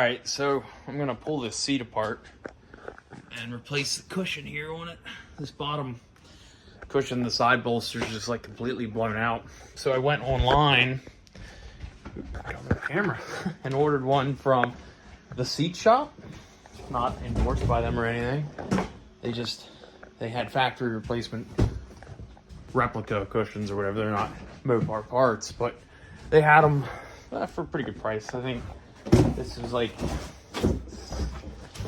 Alright, so I'm going to pull this seat apart and replace the cushion here on it. This bottom cushion, the side bolster's just like completely blown out. So I went online, got on the camera, and ordered one from the seat shop. Not endorsed by them or anything. They had factory replacement replica cushions or whatever. They're not Mopar parts, but they had them for a pretty good price. I think this is like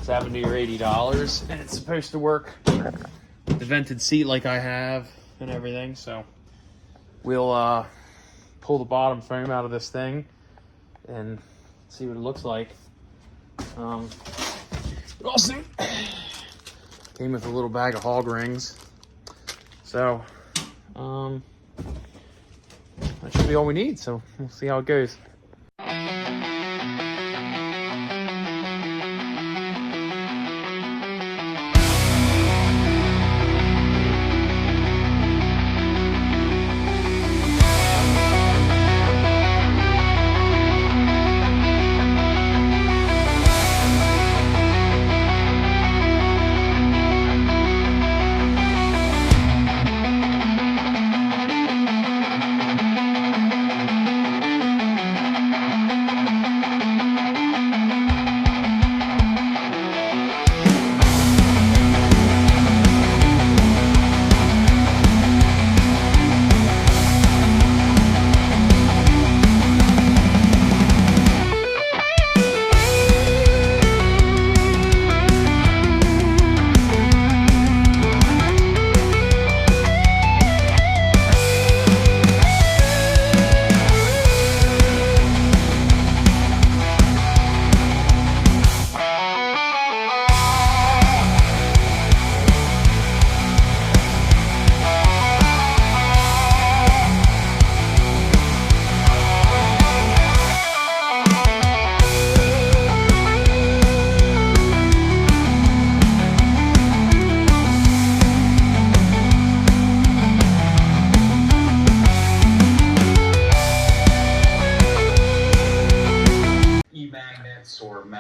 $70 or $80, and it's supposed to work the vented seat like I have and everything. So we'll pull the bottom frame out of this thing and see what it looks like. Also came with a little bag of hog rings, so that should be all we need. So we'll see how it goes.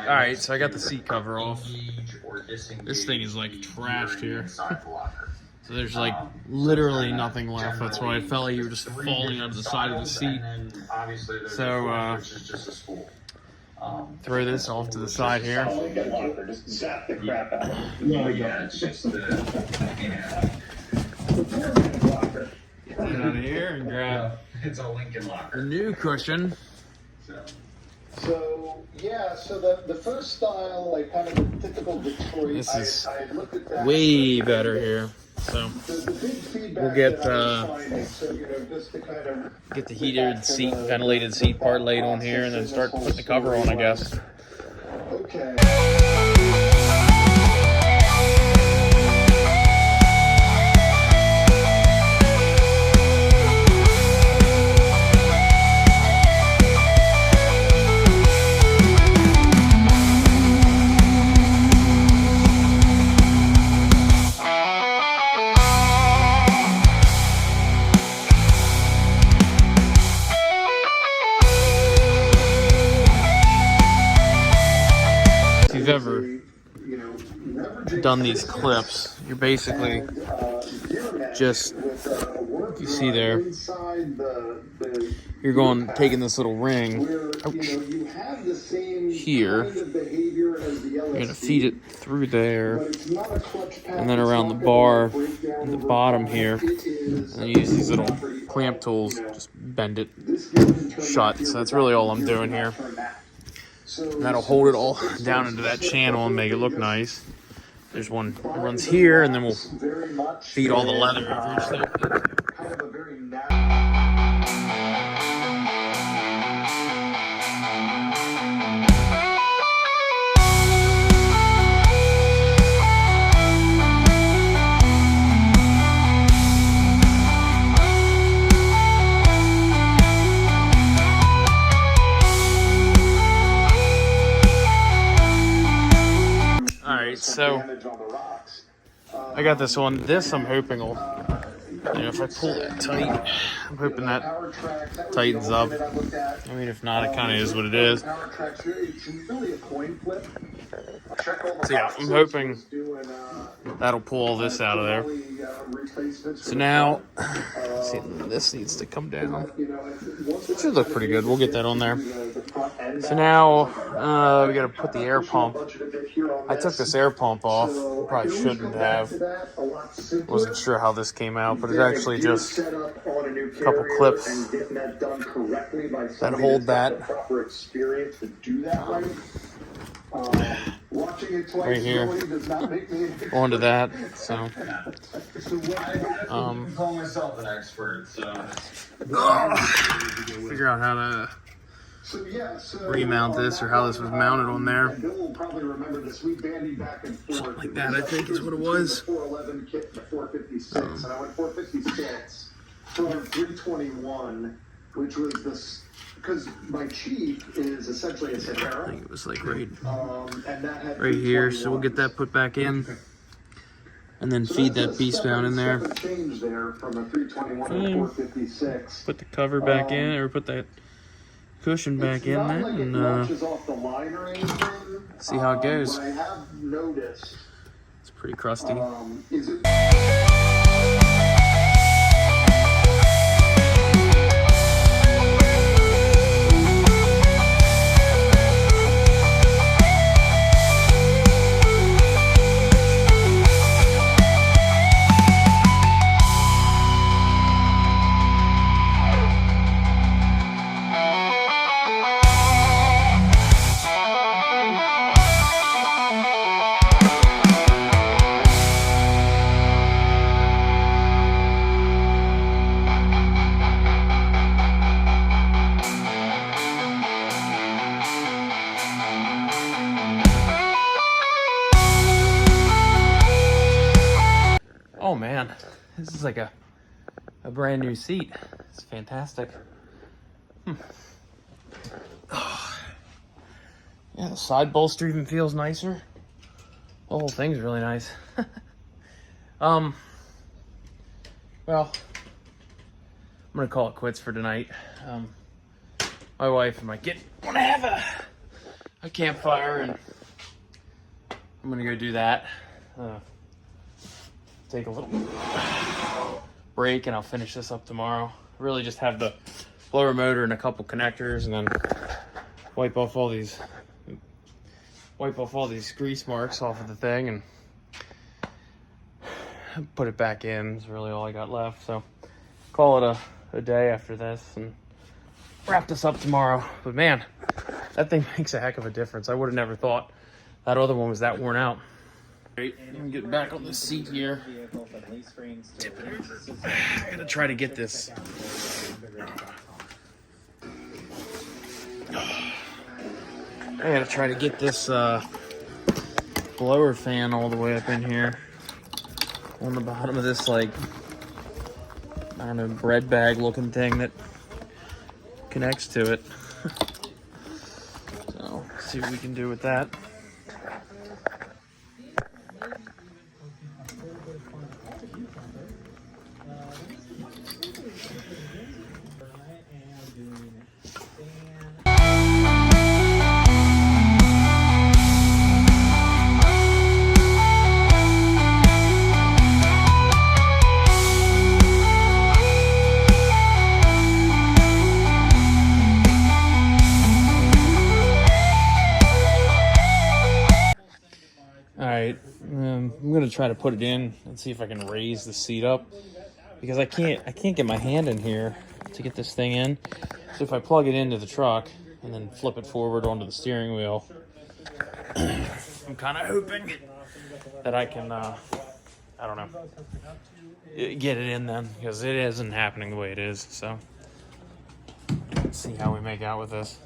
Alright, so I got the seat cover off. This thing is like trashed here. So there's like literally nothing left. That's why I felt like you were just falling out of the side of the seat. So throw this off to the side here. Get that out of here and grab the new cushion. So yeah, so the first style, like kind of the typical Detroit. This is I looked at that way better here. So we'll get get the heated seat, ventilated seat part laid on here, and then start putting the cover on, I guess. Okay. If you've ever done these clips, you're basically just, if you see there, you're taking this little ring, here, you're going to feed it through there, and then around the bar at the bottom here, and use these little clamp tools, just bend it shut. So that's really all I'm doing here. And that'll hold it all down into that channel and make it look nice. There's one that runs here, and then we'll feed all the leather over each So I got this one. This I'm hoping will You know, if I pull that tight, I'm hoping that tightens up. I mean, if not, it kind of is what it is. So yeah, I'm hoping that'll pull all this out of there. So now, see, this needs to come down. It should look pretty good. We'll get that on there. So now, we got to put the air pump. I took this air pump off. Probably shouldn't have. Wasn't sure how this came out, but it's actually just a couple clips that hold that right here onto that. So call myself an expert, so figure out how to remount this, or how this was mounted on there. Something like that, I think, is what it was. And I went 456 from 321, which was this, because my Chief is essentially a I Sahara. think it was like right And that had here. So we'll get that put back in, and then feed that beast down in there. Change there from a 321 to 456. Put the cover back in, or put that cushion back in there, and see how it goes. I have noticed It's pretty crusty. is it Oh man, this is like a brand new seat. It's fantastic. Oh. Yeah, the side bolster even feels nicer. The whole thing's really nice. Well, I'm gonna call it quits for tonight. My wife and my kid wanna have a campfire, and I'm gonna go do that. Take a little break, and I'll finish this up tomorrow. Really just have the blower motor and a couple connectors, and then wipe off all these grease marks off of the thing, and put it back in. Is really all I got left. So call it a day after this, and wrap this up tomorrow. But man, that thing makes a heck of a difference. I would have never thought that other one was that worn out. Right, I'm gonna get back on the seat here. I gotta try to get this. I gotta try to get this blower fan all the way up in here on the bottom of this, like, I don't know, bread bag looking thing that connects to it. So, see what we can do with that. Alright, I'm gonna try to put it in and see if I can raise the seat up, because I can't get my hand in here to get this thing in. So if I plug it into the truck and then flip it forward onto the steering wheel, I'm kind of hoping that I can, I don't know, get it in then, because it isn't happening the way it is. So let's see how we make out with this.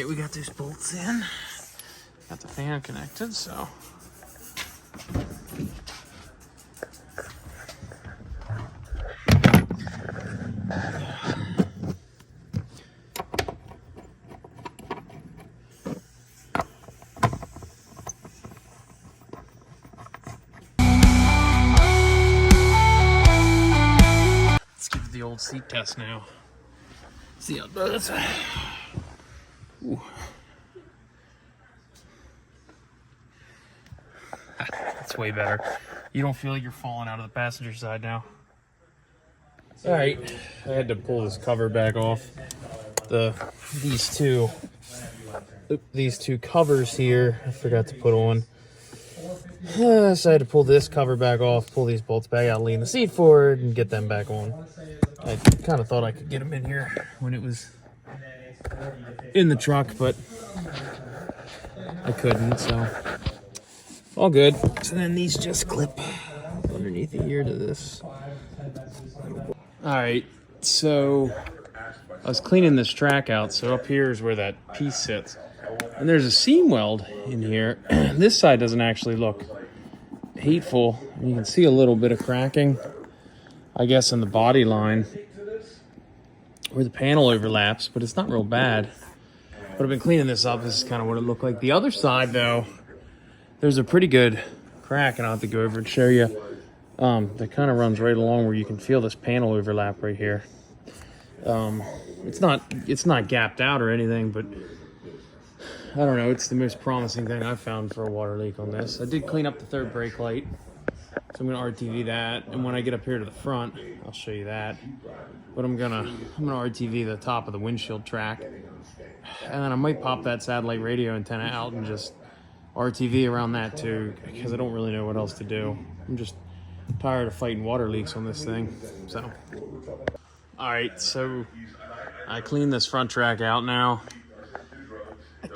We got these bolts in, got the fan connected, so little seat test now. See how it does. Ooh. That's way better. You don't feel like you're falling out of the passenger side now. All right, I had to pull this cover back off. These two covers here, I forgot to put on. So I had to pull this cover back off, pull these bolts back out, lean the seat forward, and get them back on. I kind of thought I could get them in here when it was in the truck, but I couldn't, so all good. So then these just clip underneath the ear to this. All right, so I was cleaning this track out, so up here is where that piece sits. And there's a seam weld in here. This side doesn't actually look hateful. You can see a little bit of cracking, I guess, in the body line where the panel overlaps, but it's not real bad. But I've been cleaning this up. This is kind of what it looked like. The other side, though, there's a pretty good crack, and I'll have to go over and show you. That kind of runs right along where you can feel this panel overlap right here. It's not gapped out or anything, but I don't know. It's the most promising thing I've found for a water leak on this. I did clean up the third brake light, so I'm gonna RTV that. And when I get up here to the front, I'll show you that. But I'm gonna RTV the top of the windshield track, and then I might pop that satellite radio antenna out and just RTV around that too, because I don't really know what else to do. I'm just tired of fighting water leaks on this thing. So, all right, so I cleaned this front track out now.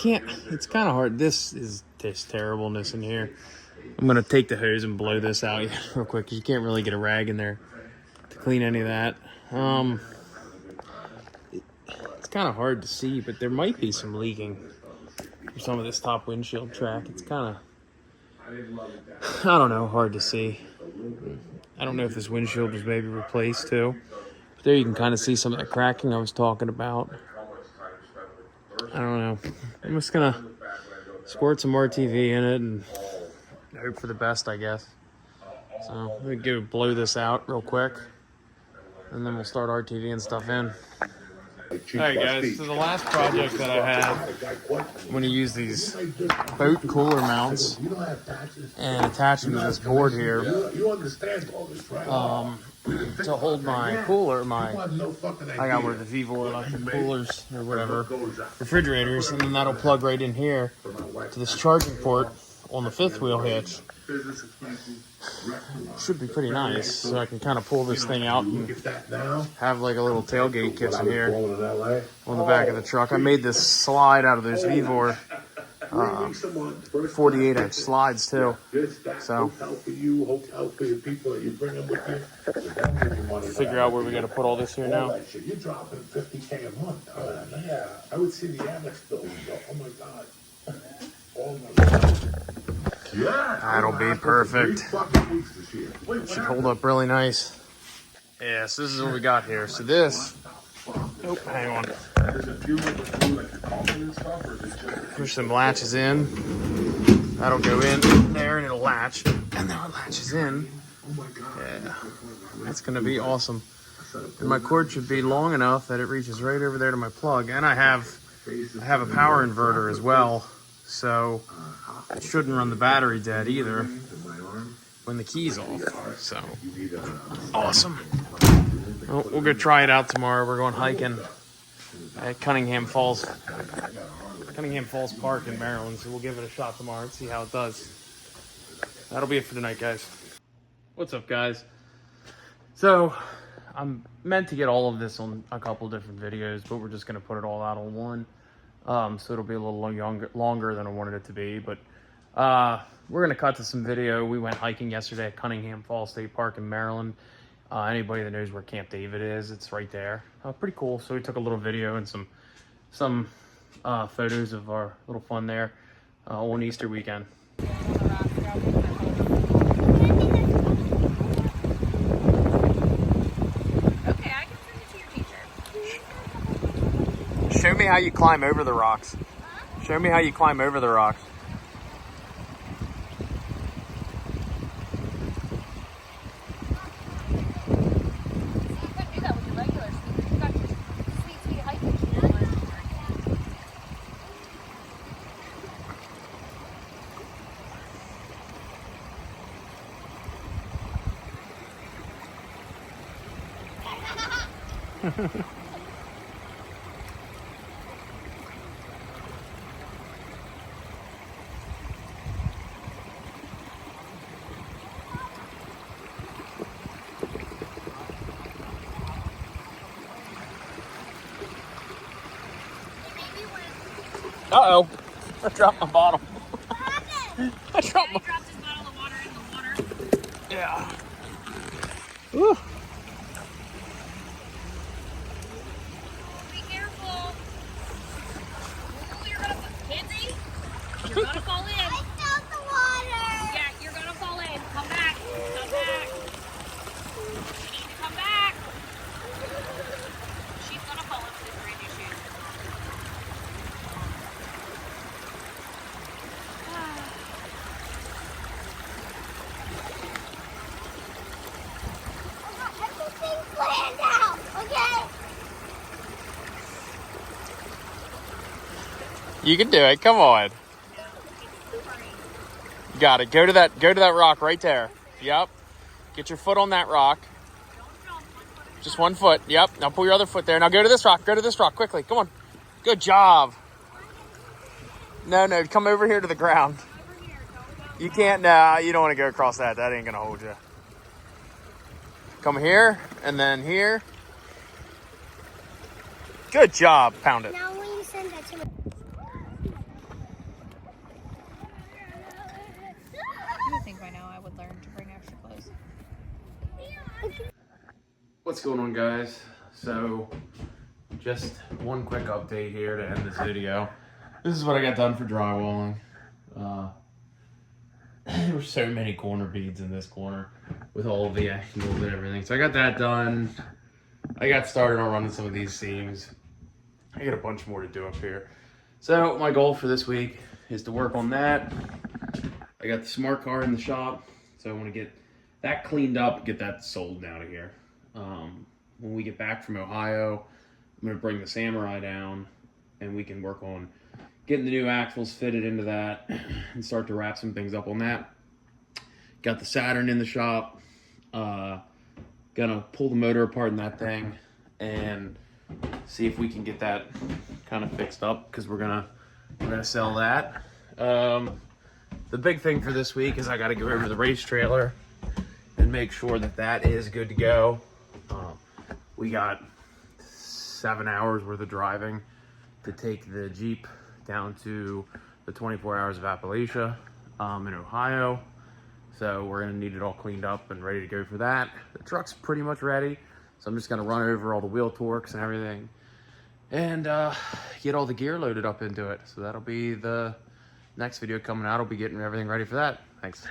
It's kind of hard. This terribleness in here. I'm gonna take the hose and blow this out real quick, because you can't really get a rag in there to clean any of that. It's kind of hard to see, but there might be some leaking for some of this top windshield track. It's kind of, I don't know, hard to see. I don't know if this windshield was maybe replaced too. But there you can kind of see some of the cracking I was talking about. I don't know. I'm just gonna squirt some RTV in it and hope for the best, I guess. So I'm gonna go blow this out real quick, and then we'll start RTV and stuff in. Alright guys, so the last project that I had, I'm going to use these boat cooler mounts and attach them to this board here to hold my cooler, I got one of the Vivo electric coolers or whatever, refrigerators, and then that'll plug right in here to this charging port on the fifth wheel hitch. Should be pretty nice, so I can kind of pull this thing out and have like a little tailgate kitchen here on the back of the truck. I made this slide out of those Vivor 48-inch slides too. So figure out where we got to put all this here now. You're dropping $50K a month. Yeah, I would see the Amex bill. Oh my God. Oh my God. Yeah, that'll be perfect. Should hold up really nice. Yeah, so this is what we got here. So this, oh, hang on. Push some latches in. That'll go in there and it'll latch. And now it latches in. Yeah, that's gonna be awesome. And my cord should be long enough that it reaches right over there to my plug. And I have a power inverter as well. So it shouldn't run the battery dead either when the key's off. So awesome. Well, we'll go try it out tomorrow. We're going hiking at Cunningham Falls Park in Maryland. So we'll give it a shot tomorrow and see how it does. That'll be it for tonight, guys. What's up, guys? So I'm meant to get all of this on a couple different videos, but we're just going to put it all out on one. So it'll be a little longer than I wanted it to be, but we're going to cut to some video. We went hiking yesterday at Cunningham Falls State Park in Maryland. Anybody that knows where Camp David is, it's right there. Pretty cool. So we took a little video and some photos of our little fun there on Easter weekend. Show me how you climb over the rocks. Huh? Show me how you climb over the rocks. You couldn't do that with your regular Uh-oh. I dropped my bottle. What happened? I dropped my... He dropped his bottle of water in the water. Yeah. Woo. Be careful. Ooh, you're gonna Kinsey, you're gonna fall in. I felt the water. Yeah, you're gonna fall in. Come back. Come back. You need to come back. She's gonna fall into this brand new shoe. Everything's planned out, okay? You can do it. Come on. You got it. Go to that rock right there. Yep. Get your foot on that rock. Just 1 foot. Yep. Now pull your other foot there. Now go to this rock. Go to this rock quickly. Come on. Good job. No, come over here to the ground. You can't. Nah, you don't want to go across that. That ain't gonna hold you. Come here and then here. Good job. Pound it. Now will you send that to me? You would think by now I would learn to bring extra clothes. What's going on, guys? So, just one quick update here to end this video. This is what I got done for drywalling. There were so many corner beads in this corner with all of the angles and everything. So I got that done. I got started on running some of these seams. I got a bunch more to do up here. So my goal for this week is to work on that. I got the smart car in the shop, so I want to get that cleaned up, get that sold out of here. When we get back from Ohio, I'm going to bring the Samurai down, and we can work on getting the new axles fitted into that and start to wrap some things up on that. Got the Saturn in the shop. Gonna pull the motor apart in that thing and see if we can get that kind of fixed up, because we're gonna sell that. The big thing for this week is I got to go over to the race trailer and make sure that that is good to go. We got 7 hours worth of driving to take the Jeep down to the 24 hours of Appalachia in Ohio. So we're gonna need it all cleaned up and ready to go for that. The truck's pretty much ready, so I'm just gonna run over all the wheel torques and everything and get all the gear loaded up into it. So that'll be the next video coming out. I'll be getting everything ready for that. Thanks.